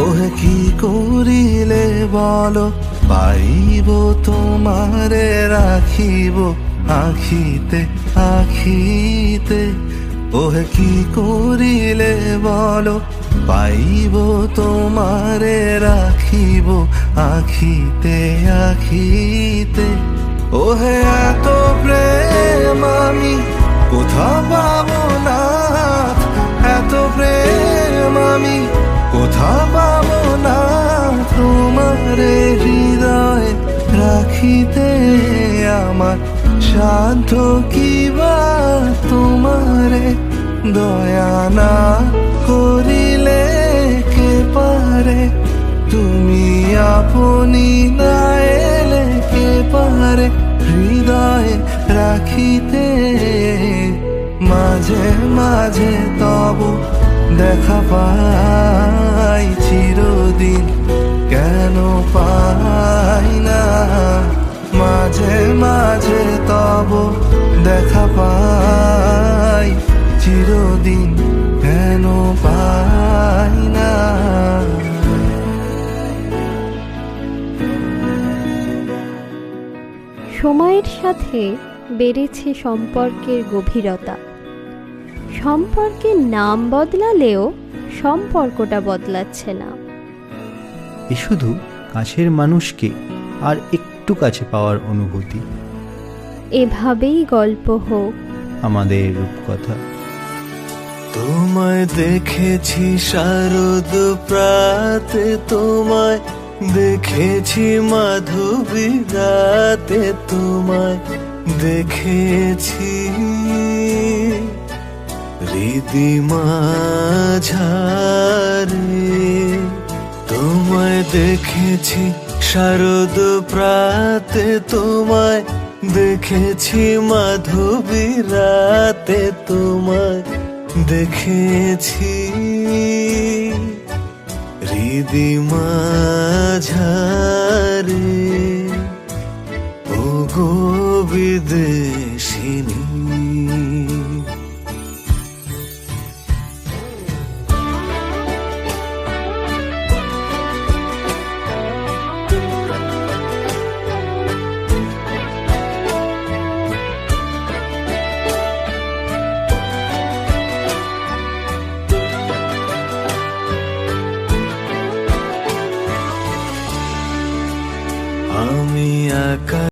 ওহে কি করিলে বলো পাইব তোমারে রাখিব আখিতে আখিতে। ওহে কি করিলে বলো পাইব তোমারে রাখিব আখিতে আখিতে। ওহে এত প্রেম আমি কোথা পাবো না, এত প্রেম আমি কোথা পাবো না। তোমারে হৃদয়ে রাখিতে আমার সাধ্য কি বা, তোমারে দয়া না করিলে কে পারে। তুমি আপনি না এলে কে পারে হৃদয়ে রাখিতে। মাঝে মাঝে তব দেখা পাই চিরদিন কেন পাই না। মাঝে মাঝে তব দেখা পাই চিরদিন কেন পাই না। সময়ের সাথে বেড়েছে সম্পর্কের গভীরতা। সম্পর্কের নাম বদলালেও সম্পর্কটা বদলাচ্ছে না। এ শুধু কাছের মানুষকে আর একটু কাছে পাওয়ার অনুভূতি। এভাবেই গল্প হোক আমাদের রূপকথা। তোমায় দেখেছি শারদ প্রাতে, তোমায় দেখেছি মাধবী রাতে, তোমায় দেখেছি হৃদি মাঝারে। তোমায় দেখেছি শারদ প্রাতে, তোমায় দেখেছি মাধবী রাতে, তোমায় দেখেছি হৃদি মাঝারে। ও গো বিদেশ